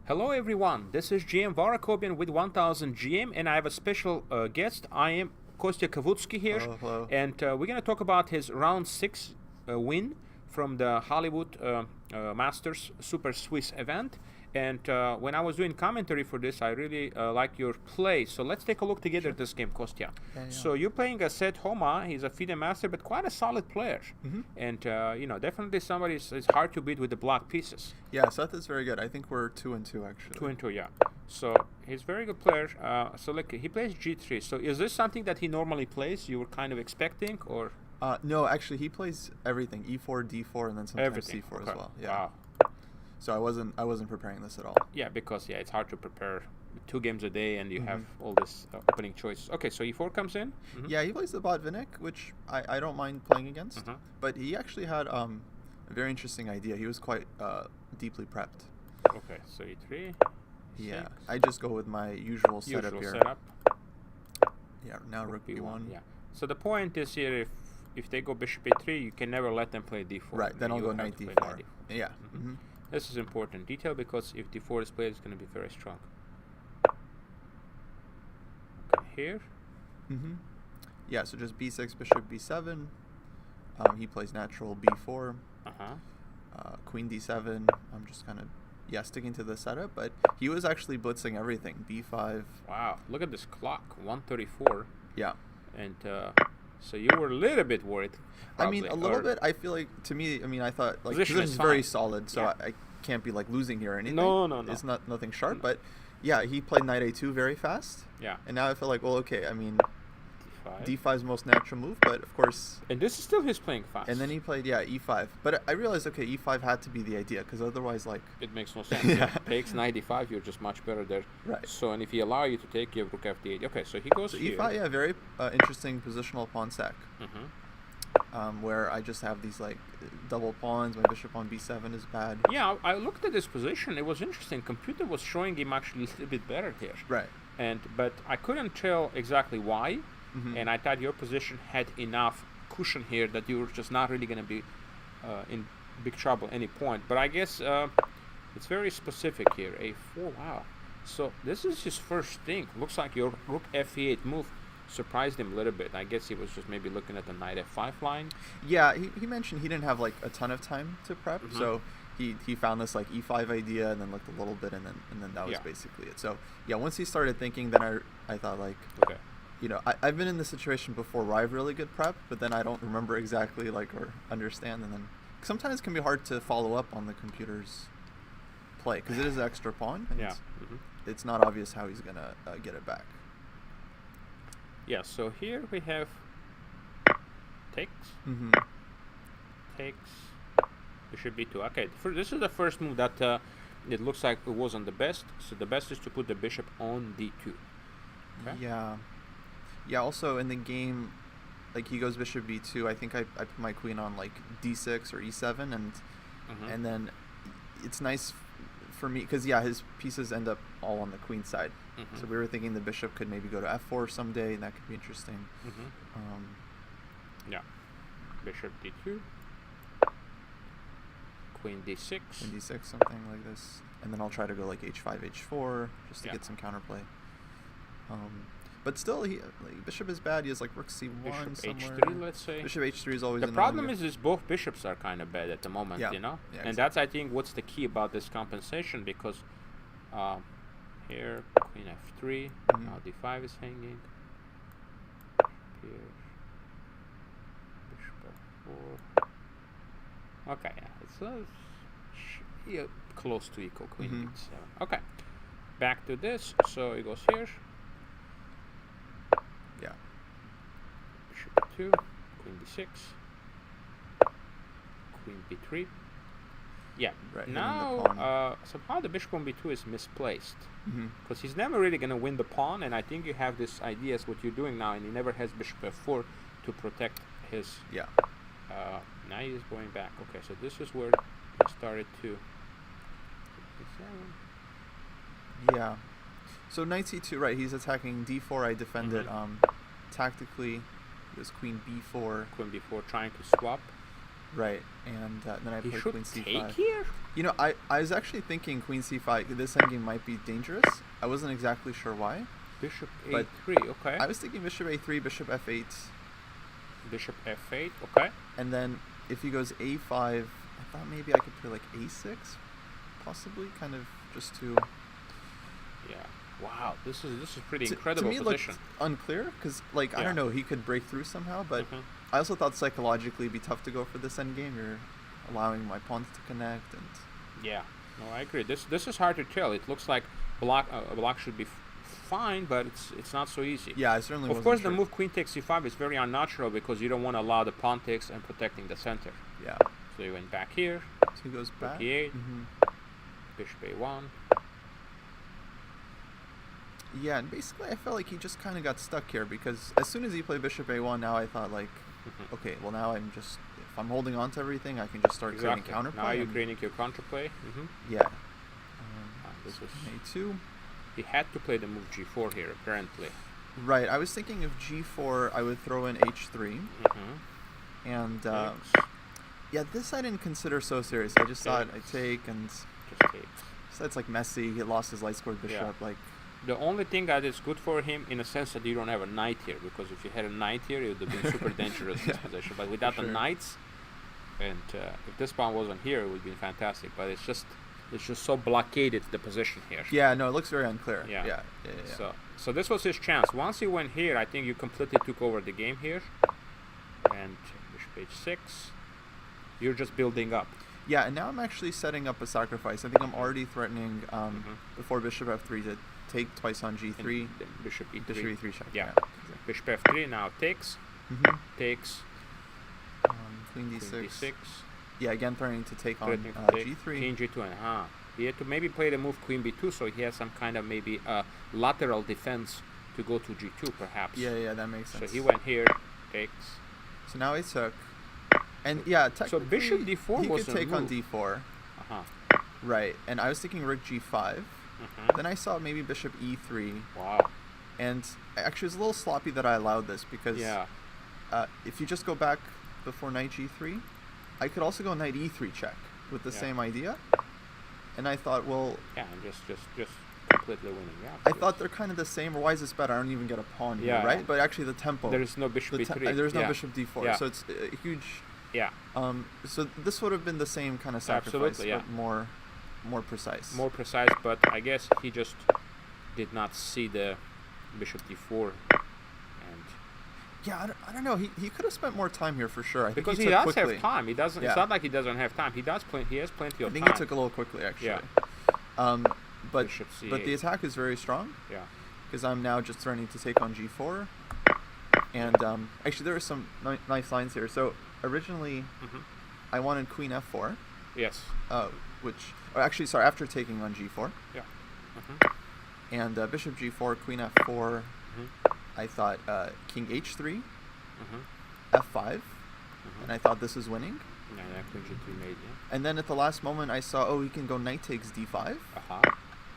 Hello everyone, this is GM Var Akobian with 1000 GM, and I have a special guest, IM Kostya Kavutskiy here. Hello, hello. And we're going to talk about his round 6 win from the Hollywood Masters Super Swiss event. And when I was doing commentary for this, I really like your play. So let's take a look together at this game, Kostya. Yeah. So you're playing a Set Homa. He's a FIDE master, but quite a solid player. And definitely somebody is hard to beat with the block pieces. Yeah, Seth is very good. I think we're 2-2 actually. 2-2, yeah. So he's a very good player. So like he plays G3. So is this something that he normally plays? You were kind of expecting, or? No, actually he plays everything: E4, D4, and then sometimes Everything. C4 Okay. as well. Yeah. Wow. So I wasn't preparing this at all. Yeah, because it's hard to prepare 2 games a day, and you have all this opening choices. Okay, so E4 comes in. Yeah, he plays the bot Vinnick, which I don't mind playing against. But he actually had a very interesting idea. He was quite deeply prepped. Okay, so E3. Yeah, 6. I just go with my usual setup here. Setup. Yeah, now Rook B1. Yeah. So the point is here, if they go Bishop A3, you can never let them play D4. Right. Then I'll You go have Knight to play D4. Knight Yeah. This is important detail because if D4 is played, it's going to be very strong. Okay, here. Yeah. So just B6, Bishop B7. He plays natural B4. Queen D7. I'm just kind of sticking to the setup, but he was actually blitzing everything. B5. Wow, look at this clock, 134. Yeah. And so you were a little bit worried. Probably. I mean, a little or bit. I feel like, to me, I thought like Position this is is very fine. solid, so Yeah. I can't be like losing here or anything. No. It's nothing sharp, but yeah, he played Knight A2 very fast. Yeah. And now I feel like, well, okay, I mean, D5. D5 is the most natural move, but of course. And this is still his playing fast. And then he played E5, but I realized, okay, E5 had to be the idea because otherwise, like. It makes no sense. Yeah. Takes 95, you're just much better there. Right. So, and if he allow you to take, you have Rook F8. Okay, so he goes So here. E5, yeah, very interesting positional pawn stack. Where I just have these like double pawns. My bishop on B7 is bad. Yeah, I looked at this position. It was interesting. Computer was showing him actually a little bit better here. Right. But I couldn't tell exactly why. And I thought your position had enough cushion here that you were just not really going to be in big trouble at any point. But I guess it's very specific here. A4, wow. So this is his first thing. Looks like your Rook F8 move surprised him a little bit. I guess he was just maybe looking at the Knight F5 line. Yeah, he mentioned he didn't have like a ton of time to prep, so he found this like E5 idea and then looked a little bit and then that was basically it. So yeah, once he started thinking, then I thought like, okay. I've been in this situation before where I have really good prep, but then I don't remember exactly like or understand, and then sometimes it can be hard to follow up on the computer's play because it is an extra pawn. And it's not obvious how he's gonna get it back. Yeah, so here we have takes, takes, bishop b2. Okay, this is the first move that it looks like it wasn't the best. So the best is to put the bishop on d2. Okay? Yeah, also in the game, like he goes bishop b2, I think I put my queen on like d6 or e7, and then it's nice for me because his pieces end up all on the queen side. So we were thinking the bishop could maybe go to f4 someday, and that could be interesting. Yeah, bishop d2, queen d6, queen d6, something like this, and then I'll try to go like h5, h4 just to get some counterplay. But still, bishop is bad. He has like rook c1 bishop somewhere. h3, let's say. Bishop h3 is always the problem is both bishops are kind of bad at the moment, Yeah, and exactly. that's I think what's the key about this compensation, because here queen f3, now d5 is hanging. Here, bishop f4. Okay, it's close to equal, queen d7. Okay, back to this. So it goes here. Yeah. Bishop b2, queen d6, queen b3. Yeah. Right, Now, somehow the bishop on b2 is misplaced because he's never really going to win the pawn, and I think you have this idea as what you're doing now, and he never has bishop f4 to protect his. Yeah. Now he's going back. Okay, so this is where he started to. Yeah. So knight c2, right? He's attacking d4. I defended tactically. It was queen b4. Queen b4, trying to swap. Right, and then I He play should queen take c5. here? You know, I was actually thinking queen c5. This endgame might be dangerous. I wasn't exactly sure why. Bishop But a3, okay. I was thinking bishop a3, bishop f8. Bishop f8, okay. And then if he goes a5, I thought maybe I could play like a6, possibly, kind of just to... Yeah. Wow, this is pretty incredible to me position. It looked unclear, because, like, I Yeah. don't know, he could break through somehow, but I also thought psychologically it'd be tough to go for this endgame. You're allowing my pawns to connect, and... Yeah, no, I agree. This is hard to tell. It looks like black should be fine, but it's not so easy. Yeah, I certainly wasn't Of course, sure. the move queen takes c5 is very unnatural because you don't want to allow the pawn takes and protecting the center. Yeah. So you went back here. So he goes back. e8, bishop a1. Yeah, and basically I felt like he just kind of got stuck here, because as soon as he played bishop a1, now I thought, like, okay, well now I'm just, if I'm holding on to everything, I can just start creating counterplay. Now you're creating your counterplay. Yeah. This was a2. He had to play the move g4 here, apparently. Right, I was thinking if g4, I would throw in h3. And, yeah, this I didn't consider so serious. I just thought I'd take, and Just take. so it's like messy. He lost his light-scored bishop, like... The only thing that is good for him, in a sense, that you don't have a knight here, because if you had a knight here, it would have been super dangerous this position. But without the knights, and if this pawn wasn't here, it would have been fantastic. But it's just so blockaded, the position here. Yeah, no, it looks very unclear. Yeah. Yeah. So this was his chance. Once he went here, I think you completely took over the game here. And bishop h6. You're just building up. Yeah, and now I'm actually setting up a sacrifice. I think I'm already threatening before bishop f3 to take twice on g3. And then bishop e3. Bishop e3 check. Yeah. Exactly. Bishop f3 now takes. Takes. Queen d6. Queen d6. Yeah, again threatening to take on g3. King g2 and he had to maybe play the move queen b2, so he has some kind of maybe lateral defense to go to g2 perhaps. Yeah, that makes sense. So he went here, takes. So now I took. And yeah, technically so bishop d4 he was could a take move. on d4. Right, and I was thinking rook g5. Then I saw maybe bishop e3. Wow. And actually it was a little sloppy that I allowed this, because if you just go back before knight g3, I could also go knight e3 check with the same idea. And I thought, well... Yeah, and just completely winning. Yeah, I thought they're kind of the same, or why is this better? I don't even get a pawn here, right? But actually the tempo... There is no bishop e3. There's no bishop d4, so it's a huge... Yeah. So this would have been the same kind of sacrifice, but more precise. More precise, but I guess he just did not see the bishop d4. And yeah, I don't know. He could have spent more time here for sure. I think because he does quickly. have time. He doesn't. It's not like he doesn't have time. He has plenty of time. I think he took a little quickly, actually. Yeah. But bishop c8. But the attack is very strong. Yeah. Because I'm now just threatening to take on g4. And actually, there are some nice lines here. So originally, I wanted queen f4. Yes. After taking on g4. Yeah. And bishop g4, queen f4. I thought king h3, f5, and I thought this was winning. Yeah, queen g3 made, And then at the last moment, I saw, he can go knight takes d5.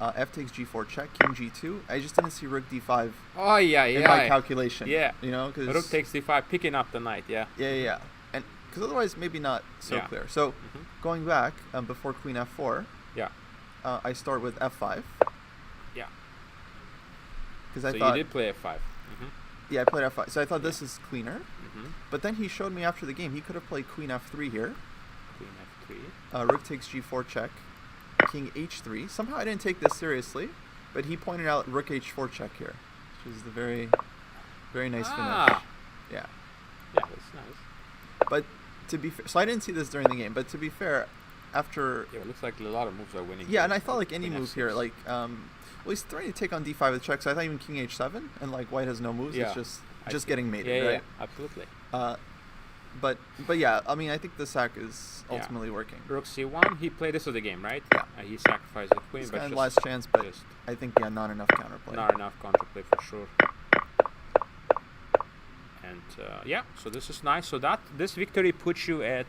F takes g4 check, king g2. I just didn't see rook d5 in my calculation. Yeah. You know, because rook takes d5, picking up the knight, Yeah. And because otherwise, maybe not so clear. So going back, before queen f4, I start with f5. Yeah. Because I so thought... you did play f5. Yeah, I played f5. So I thought this is cleaner. But then he showed me after the game, he could have played queen f3 here. Queen f3. Rook takes g4 check. King h3. Somehow I didn't take this seriously, but he pointed out rook h4 check here, which is the very, very nice finish. Yeah. Yeah, that's nice. But to be fair, so I didn't see this during the game, but to be fair, after... Yeah, it looks like a lot of moves are winning. Yeah, and I thought like any move here, like, well, he's trying to take on d5 with check, so I thought even king h7, and like white has no moves, it's just getting mated, right? Yeah, absolutely. But yeah, I mean, I think the sack is ultimately working. Rook c1, he played this of the game, right? Yeah. He sacrificed the queen, It's but kind of last chance, but I think, not enough counterplay. Not enough counterplay for sure. And so this is nice. So this victory puts you at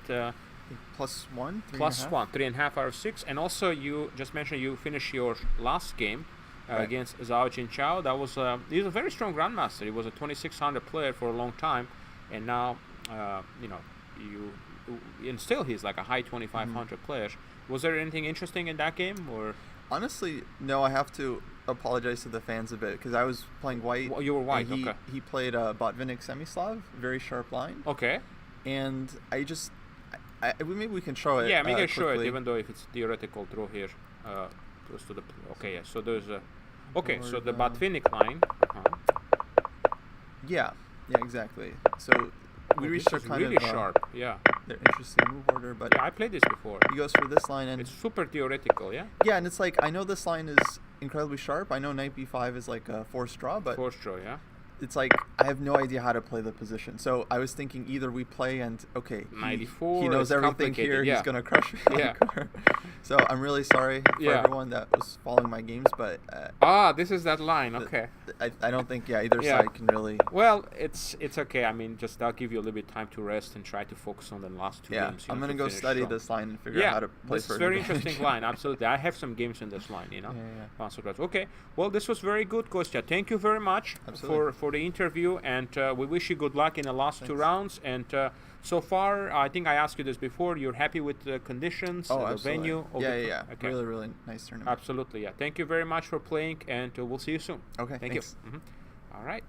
plus 1, 3.5 out of 6. And also you just mentioned you finished your last game against Zhao Jinchao. That was he's a very strong grandmaster. He was a 2600 player for a long time, and now you and still he's like a high 2,500 player. Was there anything interesting in that game, or? Honestly, no. I have to apologize to the fans a bit because I was playing white. Well, you were white. And okay. He played Botvinnik Semislav, very sharp line. Okay. And I just, maybe we can show it. Yeah, maybe show it, quickly. even though if it's theoretical draw here, close to the. Okay, yeah. So there's a. Okay, so the Botvinnik line. Yeah, exactly. So we reached a kind really of sharp. Yeah. They're interesting move order, but yeah, I played this before. He goes for this line, and it's super theoretical. Yeah. Yeah, and it's like I know this line is incredibly sharp. I know knight b5 is like a forced draw, but forced draw, yeah. It's like I have no idea how to play the position. So I was thinking either we play and knight e4. He knows everything here. Yeah. He's gonna crush me. Yeah. So I'm really sorry for everyone that was following my games, but this is that line. Okay. I don't think either side can really. Well, it's okay. I mean, just I'll give you a little bit of time to rest and try to focus on the last two games. I'm gonna go study this line and figure out how to play. This is a very interesting line. Absolutely, I have some games in this line. You know. Okay. Well, this was very good, Kostya. Thank you very much for the interview, and we wish you good luck in the last two rounds. And so far, I think I asked you this before. You're happy with the conditions, the venue? Yeah. Okay. Really, really nice tournament. Absolutely, yeah. Thank you very much for playing, and we'll see you soon. Okay, Thank you. All right.